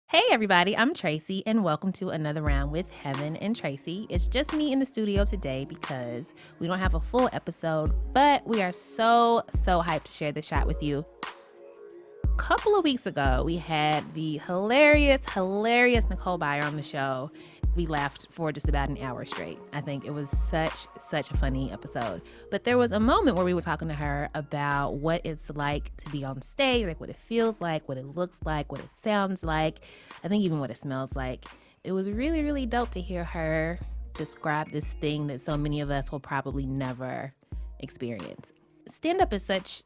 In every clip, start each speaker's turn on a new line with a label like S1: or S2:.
S1: Hey everybody, I'm Tracy and welcome to another round with Heben and Tracy. It's just me in the studio today because we don't have a full episode, but we are so hyped to share this shot with you. A couple of weeks ago, we had the hilarious Nicole Byer on the show. We laughed for just about an hour straight. I think it was such a funny episode. But there was a moment where we were talking to her about what it's like to be on stage, like what it feels like, what it looks like, what it sounds like, I think even what it smells like. It was really dope to hear her describe this thing that so many of us will probably never experience. Stand-up is such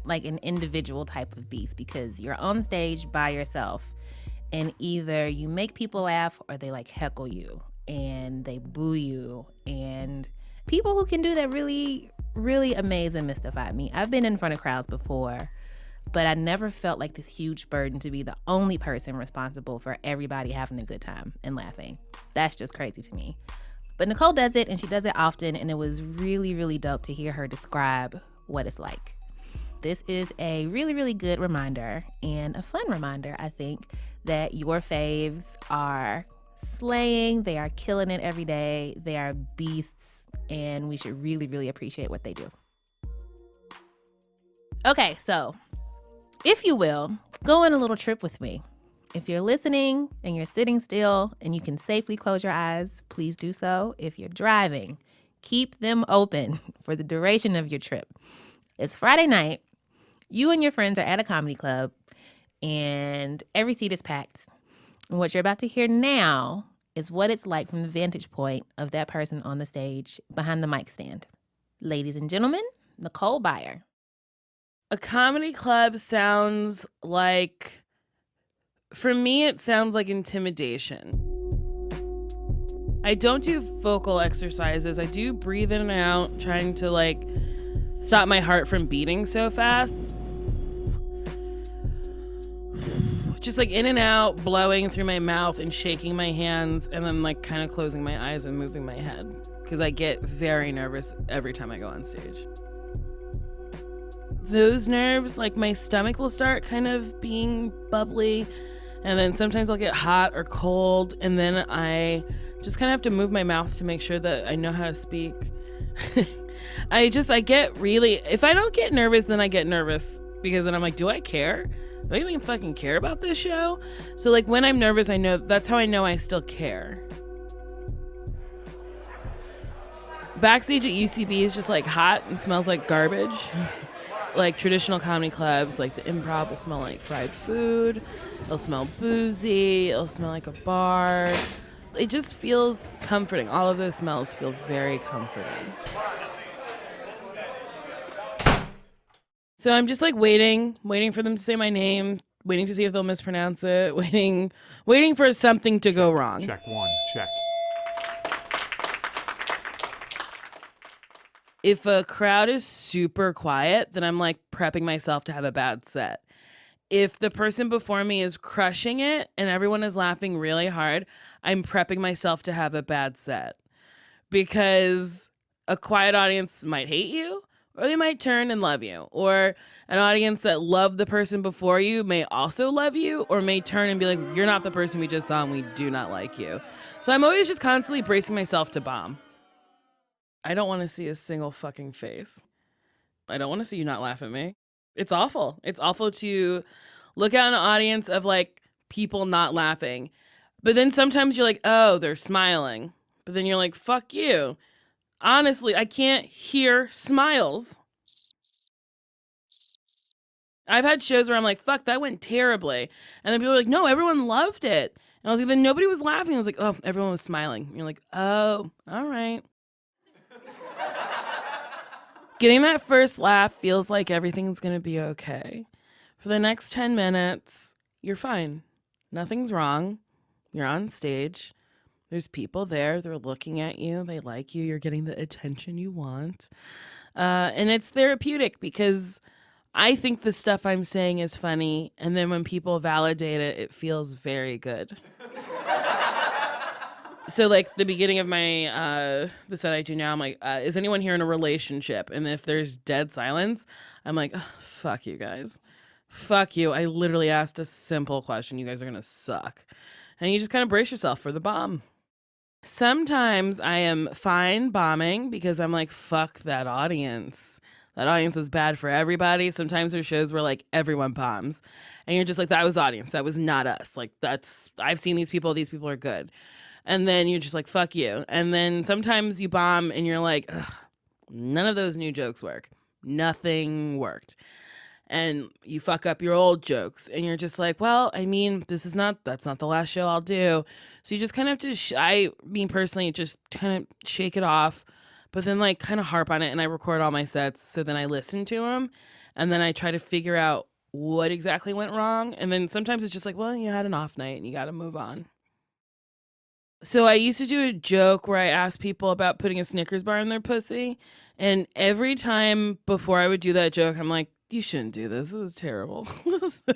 S1: like an individual type of beast because you're on stage by yourself. And either you make people laugh or they like heckle you and they boo you. And people who can do that really amaze and mystify me. I've been in front of crowds before, but I never felt like this huge burden to be the only person responsible for everybody having a good time and laughing. That's just crazy to me. But Nicole does it and she does it often. And it was really dope to hear her describe what it's like. This is a really good reminder and a fun reminder, I think, that your faves are slaying, they are killing it every day, they are beasts, and we should really appreciate what they do. Okay, so if you will, go on a little trip with me. If you're listening and you're sitting still and you can safely close your eyes, please do so. If you're driving, keep them open for the duration of your trip. It's Friday night. You and your friends are at a comedy club and every seat is packed. And what you're about to hear now is what it's like from the vantage point of that person on the stage behind the mic stand. Ladies and gentlemen, Nicole Byer.
S2: A comedy club sounds like, for me, it sounds like intimidation. I don't do vocal exercises. I do breathe in and out, trying to stop my heart from beating so fast. Just in and out, blowing through my mouth and shaking my hands and then kind of closing my eyes and moving my head because I get very nervous every time I go on stage. Those nerves, my stomach will start kind of being bubbly and then sometimes I'll get hot or cold and then I just kind of have to move my mouth to make sure that I know how to speak. I get really, if I don't get nervous, then I get nervous because then I'm like, do I care? Do I even fucking care about this show? So when I'm nervous, I know that's how I know I still care. Backstage at UCB is just hot and smells like garbage. Traditional comedy clubs, the improv will smell like fried food. It'll smell boozy. It'll smell like a bar. It just feels comforting. All of those smells feel very comforting. So I'm just waiting for them to say my name, waiting to see if they'll mispronounce it, waiting for something to go wrong.
S3: Check one, check.
S2: If a crowd is super quiet, then I'm prepping myself to have a bad set. If the person before me is crushing it and everyone is laughing really hard, I'm prepping myself to have a bad set. Because a quiet audience might hate you, or they might turn and love you. Or an audience that loved the person before you may also love you, or may turn and be like, you're not the person we just saw and we do not like you. So I'm always just constantly bracing myself to bomb. I don't want to see a single fucking face. I don't want to see you not laugh at me. It's awful. It's awful to look at an audience of people not laughing. But then sometimes you're like, oh, they're smiling. But then you're like, fuck you. Honestly, I can't hear smiles. I've had shows where I'm like, fuck, that went terribly. And then people are like, no, everyone loved it. And I was like, then nobody was laughing. I was like, oh, everyone was smiling. And you're like, oh, all right. Getting that first laugh feels like everything's going to be okay. For the next 10 minutes, you're fine. Nothing's wrong. You're on stage. There's people there. They're looking at you. They like you. You're getting the attention you want. And it's therapeutic because I think the stuff I'm saying is funny. And then when people validate it, it feels very good. So the beginning of my, the set I do now, I'm like, is anyone here in a relationship? And if there's dead silence, I'm like, oh, fuck you guys. fuck you. I literally asked a simple question. You guys are going to suck. And you just kind of brace yourself for the bomb. Sometimes I am fine bombing because I'm like, fuck that audience. That audience was bad for everybody. Sometimes there's shows where like everyone bombs and you're just like, that was audience. That was not us. Like I've seen these people are good. And then you're just like, fuck you. And then sometimes you bomb and you're like, ugh, none of those new jokes work. Nothing worked. And you fuck up your old jokes and you're just like, well, I mean, that's not the last show I'll do. So you just kind of have to, I mean, personally, just kind of shake it off, but then like kind of harp on it. And I record all my sets. So then I listen to them and then I try to figure out what exactly went wrong. And then sometimes it's just like, well, you had an off night and you got to move on. So I used to do a joke where I asked people about putting a Snickers bar in their pussy. And every time before I would do that joke, I'm like, you shouldn't do this. This is terrible.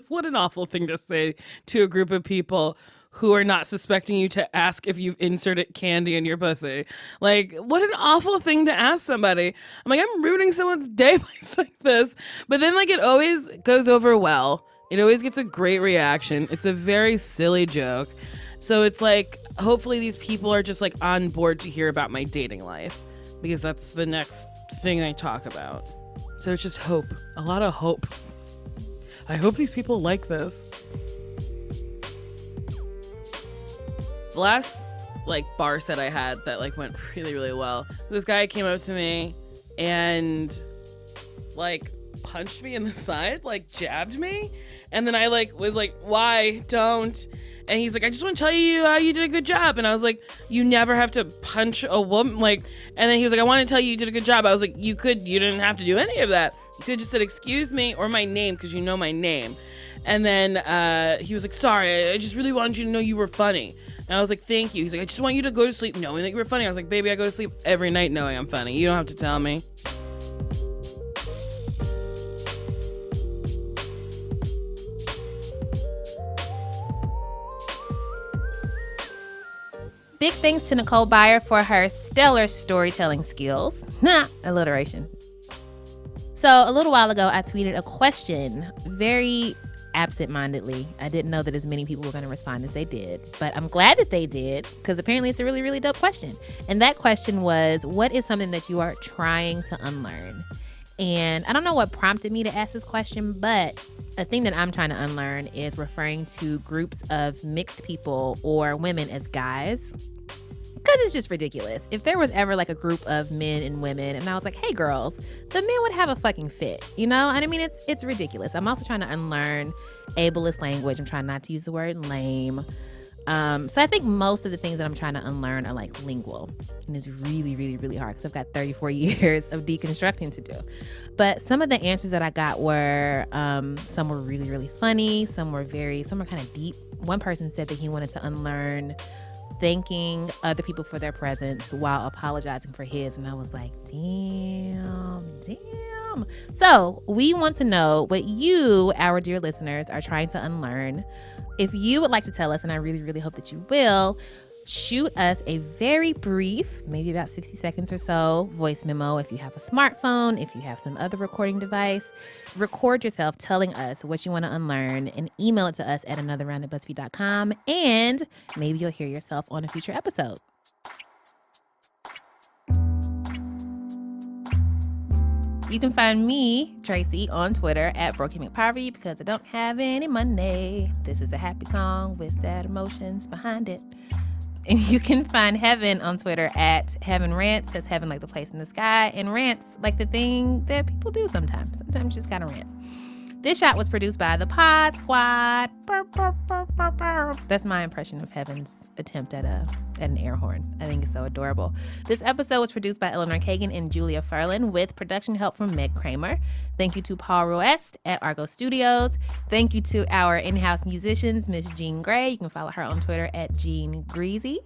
S2: What an awful thing to say to a group of people who are not suspecting you to ask if you've inserted candy in your pussy. Like, what an awful thing to ask somebody. I'm like, I'm ruining someone's day by like this. But then, like, it always goes over well. It always gets a great reaction. It's a very silly joke. So it's like, hopefully these people are just like on board to hear about my dating life because that's the next thing I talk about. So it's just hope, a lot of hope. I hope these people like this. The last like bar set I had that like went really, really well. This guy came up to me and like punched me in the side, like jabbed me. And then I like was like, why? Don't. And he's like, I just want to tell you how you did a good job. And I was like, you never have to punch a woman. Like, and then he was like, I want to tell you did a good job. I was like, you didn't have to do any of that. You could have just said, excuse me, or my name, because you know my name. And then he was like, sorry, I just really wanted you to know you were funny. And I was like, thank you. He's like, I just want you to go to sleep knowing that you were funny. I was like, baby, I go to sleep every night knowing I'm funny. You don't have to tell me.
S1: Big thanks to Nicole Byer for her stellar storytelling skills. Alliteration. So a little while ago, I tweeted a question very absent-mindedly. I didn't know that as many people were going to respond as they did, but I'm glad that they did because apparently it's a really, really dope question. And that question was, what is something that you are trying to unlearn? And I don't know what prompted me to ask this question, but a thing that I'm trying to unlearn is referring to groups of mixed people or women as guys. Because it's just ridiculous. If there was ever like a group of men and women and I was like, hey girls, the men would have a fucking fit, you know? And I mean, it's ridiculous. I'm also trying to unlearn ableist language. I'm trying not to use the word lame. So I think most of the things that I'm trying to unlearn are like lingual. And it's really, really, really hard because I've got 34 years of deconstructing to do. But some of the answers that I got were, some were really, really funny. Some were kind of deep. One person said that he wanted to unlearn thanking other people for their presence while apologizing for his. And I was like, damn. So we want to know what you, our dear listeners, are trying to unlearn. If you would like to tell us, and I really, really hope that you will, shoot us a very brief, maybe about 60 seconds or so, voice memo. If you have a smartphone, if you have some other recording device, record yourself telling us what you want to unlearn and email it to us at anotherround@buzzfeed.com. And maybe you'll hear yourself on a future episode. You can find me, Tracy, on Twitter at Broken McPoverty because I don't have any money. This is a happy song with sad emotions behind it. And you can find Heben on Twitter at Heben Rants. That's heaven like the place in the sky, and rants like the thing that people do sometimes. Sometimes you just gotta rant. This shot was produced by the Pod Squad. Burr, burr, burr, burr, burr. That's my impression of Heaven's attempt at an air horn. I think it's so adorable. This episode was produced by Eleanor Kagan and Julia Furlan with production help from Meg Kramer. Thank you to Paul Ruest at Argo Studios. Thank you to our in-house musicians, Miss Jean Gray. You can follow her on Twitter at Jean Greasy.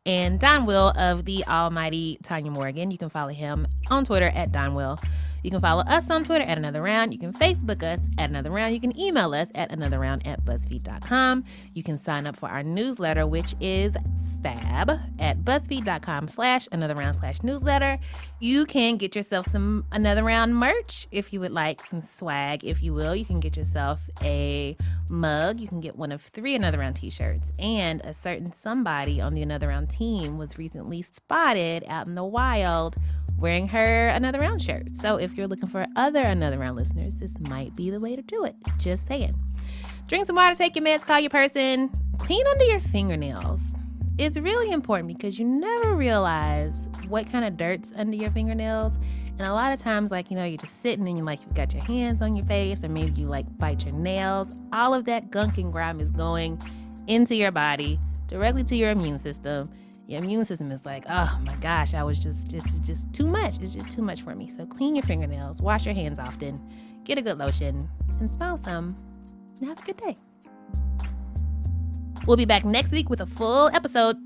S1: And Don Will of the almighty Tanya Morgan. You can follow him on Twitter at Don Will. You can follow us on Twitter at Another Round. You can Facebook us at Another Round. You can email us at anotherround@buzzfeed.com. You can sign up for our newsletter, which is fab at buzzfeed.com/anotherround/newsletter. You can get yourself some Another Round merch if you would like some swag, if you will. You can get yourself a mug. You can get one of 3 Another Round t-shirts. And a certain somebody on the Another Round team was recently spotted out in the wild wearing her Another Round shirt. So if you're looking for other Another Round listeners, this might be the way to do it. Just saying. Drink some water, take your meds, call your person. Clean under your fingernails. It's really important because you never realize what kind of dirt's under your fingernails. And a lot of times, like, you're just sitting and you've got your hands on your face, or maybe you bite your nails. All of that gunk and grime is going into your body, directly to your immune system. Your immune system is like, oh my gosh, this is just too much. It's just too much for me. So clean your fingernails, wash your hands often, get a good lotion, and smell some. And have a good day. We'll be back next week with a full episode.